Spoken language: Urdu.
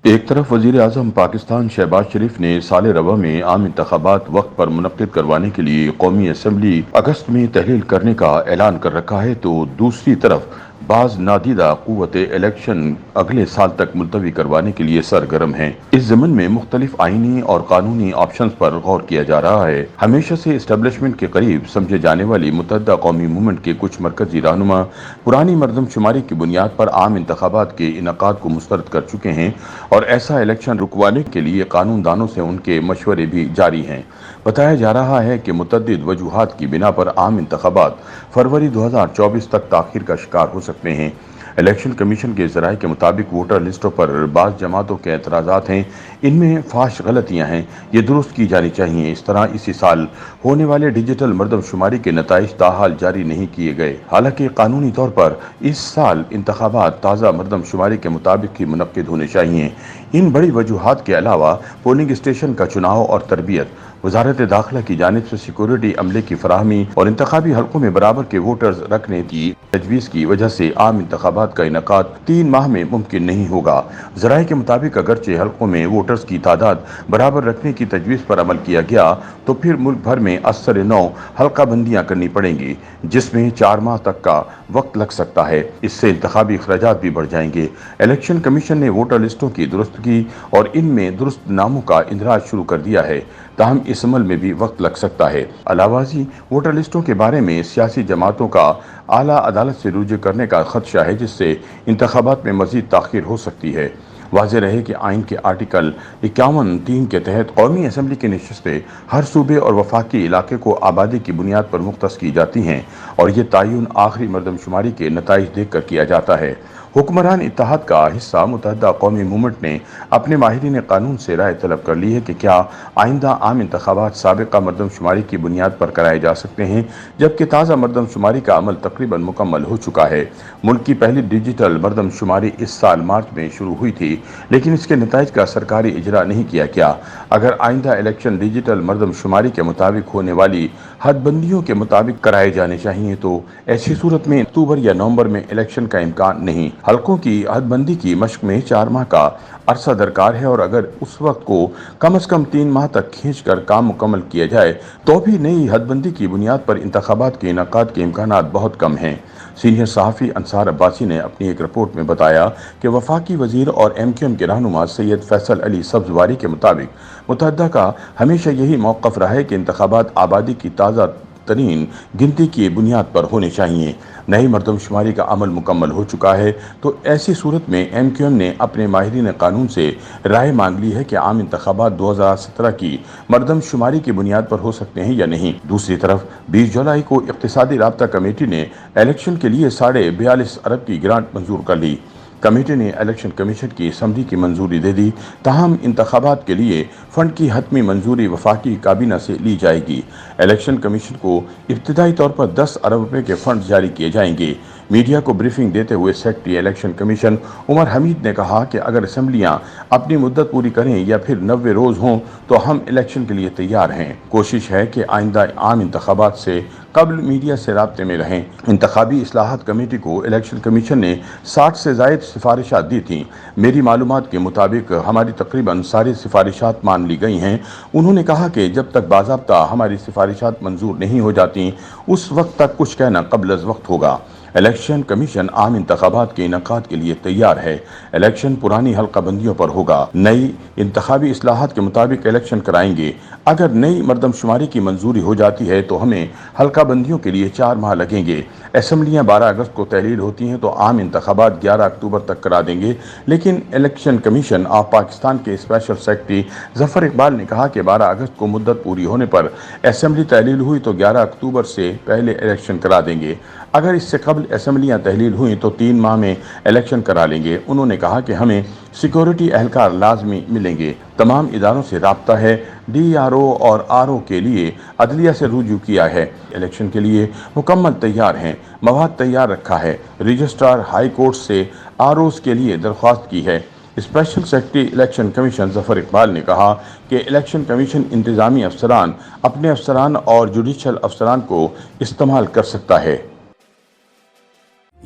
ایک طرف وزیر اعظم پاکستان شہباز شریف نے سال رواں میں عام انتخابات وقت پر منعقد کروانے کے لیے قومی اسمبلی اگست میں تحلیل کرنے کا اعلان کر رکھا ہے تو دوسری طرف بعض نادیدہ قوتیں الیکشن اگلے سال تک ملتوی کروانے کے لیے سرگرم ہیں۔ اس ضمن میں مختلف آئینی اور قانونی آپشنز پر غور کیا جا رہا ہے۔ ہمیشہ سے اسٹیبلشمنٹ کے قریب سمجھے جانے والی متحدہ قومی موومنٹ کے کچھ مرکزی رہنما پرانی مردم شماری کی بنیاد پر عام انتخابات کے انعقاد کو مسترد کر چکے ہیں اور ایسا الیکشن رکوانے کے لیے قانون دانوں سے ان کے مشورے بھی جاری ہیں۔ بتایا جا رہا ہے کہ متعدد وجوہات کی بنا پر عام انتخابات فروری 2024 تک تاخیر کا شکار ہو سکتے ہیں۔ الیکشن کمیشن کے ذرائع کے مطابق ووٹر لسٹوں پر بعض جماعتوں کے اعتراضات ہیں، ان میں فاحش غلطیاں ہیں، یہ درست کی جانی چاہیے۔ اس طرح اسی سال ہونے والے ڈیجیٹل مردم شماری کے نتائج تاحال جاری نہیں کیے گئے، حالانکہ قانونی طور پر اس سال انتخابات تازہ مردم شماری کے مطابق ہی منعقد ہونے چاہیے۔ ان بڑی وجوہات کے علاوہ پولنگ اسٹیشن کا چناؤ اور تربیت، وزارت داخلہ کی جانب سے سیکورٹی عملے کی فراہمی اور انتخابی حلقوں میں برابر کے ووٹرز رکھنے کی تجویز کی وجہ سے عام انتخابات کا انعقاد 3 ماہ میں ممکن نہیں ہوگا۔ ذرائع کے مطابق اگرچہ حلقوں میں ووٹرز کی تعداد برابر رکھنے کی تجویز پر عمل کیا گیا تو پھر ملک بھر میں اثر نو حلقہ بندیاں کرنی پڑیں گی، جس میں 4 ماہ تک کا وقت لگ سکتا ہے۔ اس سے انتخابی اخراجات بھی بڑھ جائیں گے۔ الیکشن کمیشن نے ووٹر لسٹوں کی درستگی اور ان میں درست ناموں کا اندراج شروع کر دیا ہے، تاہم اس عمل میں بھی وقت لگ سکتا ہے۔ علاوہ ازیں ووٹر لسٹوں کے بارے میں سیاسی جماعتوں کا اعلیٰ عدالت سے رجوع کرنے کا خدشہ ہے، جس سے انتخابات میں مزید تاخیر ہو سکتی ہے۔ واضح رہے کہ آئین کے آرٹیکل 51(3) کے تحت قومی اسمبلی کی نشستیں ہر صوبے اور وفاقی علاقے کو آبادی کی بنیاد پر مختص کی جاتی ہیں اور یہ تعین آخری مردم شماری کے نتائج دیکھ کر کیا جاتا ہے۔ حکمران اتحاد کا حصہ متحدہ قومی موومنٹ نے اپنے ماہرین قانون سے رائے طلب کر لی ہے کہ کیا آئندہ عام انتخابات سابقہ مردم شماری کی بنیاد پر کرائے جا سکتے ہیں، جبکہ تازہ مردم شماری کا عمل تقریباً مکمل ہو چکا ہے۔ ملک کی پہلی ڈیجیٹل مردم شماری اس سال مارچ میں شروع ہوئی تھی، لیکن اس کے نتائج کا سرکاری اجرا نہیں کیا گیا۔ اگر آئندہ الیکشن ڈیجیٹل مردم شماری کے مطابق ہونے والی حد بندیوں کے مطابق کرائے جانے چاہیے تو ایسی صورت میں اکتوبر یا نومبر میں الیکشن کا امکان نہیں۔ حلقوں کی حد بندی کی مشق میں 4 ماہ کا عرصہ درکار ہے اور اگر اس وقت کو کم از کم 3 ماہ تک کھینچ کر کام مکمل کیا جائے تو بھی نئی حد بندی کی بنیاد پر انتخابات کے انعقاد کے امکانات بہت کم ہیں۔ سینئر صحافی انصار عباسی نے اپنی ایک رپورٹ میں بتایا کہ وفاقی وزیر اور MQM کے رہنما سید فیصل علی سبزواری کے مطابق متحدہ کا ہمیشہ یہی موقف رہا ہے کہ انتخابات آبادی کی تازہ ترین گنتی کی بنیاد پر ہونے چاہیے۔ نئی مردم شماری کا عمل مکمل ہو چکا ہے تو ایسی صورت میں MQM نے اپنے ماہرین قانون سے رائے مانگ لی ہے کہ عام انتخابات 2017 کی مردم شماری کی بنیاد پر ہو سکتے ہیں یا نہیں۔ دوسری طرف 20 جولائی کو اقتصادی رابطہ کمیٹی نے الیکشن کے لیے 42.5 ارب کی گرانٹ منظور کر لی۔ کمیٹی نے الیکشن کمیشن کی سمری کی منظوری دے دی، تاہم انتخابات کے لیے فنڈ کی حتمی منظوری وفاقی کابینہ سے لی جائے گی۔ الیکشن کمیشن کو ابتدائی طور پر 10 ارب روپے کے فنڈ جاری کیے جائیں گے۔ میڈیا کو بریفنگ دیتے ہوئے سیکرٹری الیکشن کمیشن عمر حمید نے کہا کہ اگر اسمبلیاں اپنی مدت پوری کریں یا پھر 90 روز ہوں تو ہم الیکشن کے لیے تیار ہیں۔ کوشش ہے کہ آئندہ عام انتخابات سے قبل میڈیا سے رابطے میں رہیں۔ انتخابی اصلاحات کمیٹی کو الیکشن کمیشن نے 60 سے زائد سفارشات دی تھیں۔ میری معلومات کے مطابق ہماری تقریباً ساری سفارشات مان لی گئی ہیں۔ انہوں نے کہا کہ جب تک باضابطہ ہماری سفارشات منظور نہیں ہو جاتی اس وقت تک کچھ کہنا قبل از وقت ہوگا۔ الیکشن کمیشن عام انتخابات کے انعقاد کے لیے تیار ہے۔ الیکشن پرانی حلقہ بندیوں پر ہوگا۔ نئی انتخابی اصلاحات کے مطابق الیکشن کرائیں گے۔ اگر نئی مردم شماری کی منظوری ہو جاتی ہے تو ہمیں حلقہ بندیوں کے لیے 4 ماہ لگیں گے۔ اسمبلیاں 12 اگست کو تحلیل ہوتی ہیں تو عام انتخابات 11 اکتوبر تک کرا دیں گے، لیکن الیکشن کمیشن آف پاکستان کے اسپیشل سیکرٹری ظفر اقبال نے کہا کہ 12 اگست کو مدت پوری ہونے پر اسمبلی تحلیل ہوئی تو 11 اکتوبر سے پہلے الیکشن کرا دیں گے۔ اگر اس سے قبل اسمبلیاں تحلیل ہوئیں تو 3 ماہ میں الیکشن کرا لیں گے۔ انہوں نے کہا کہ ہمیں سیکورٹی اہلکار لازمی ملیں گے۔ تمام اداروں سے رابطہ ہے۔ DRO اور RO کے لیے عدلیہ سے رجوع کیا ہے۔ الیکشن کے لیے مکمل تیار ہیں۔ مواد تیار رکھا ہے۔ رجسٹرار ہائی کورٹ سے ROs کے لیے درخواست کی ہے۔ اسپیشل سیکرٹری الیکشن کمیشن ظفر اقبال نے کہا کہ الیکشن کمیشن انتظامی افسران اپنے افسران اور جوڈیشل افسران کو استعمال کر سکتا ہے۔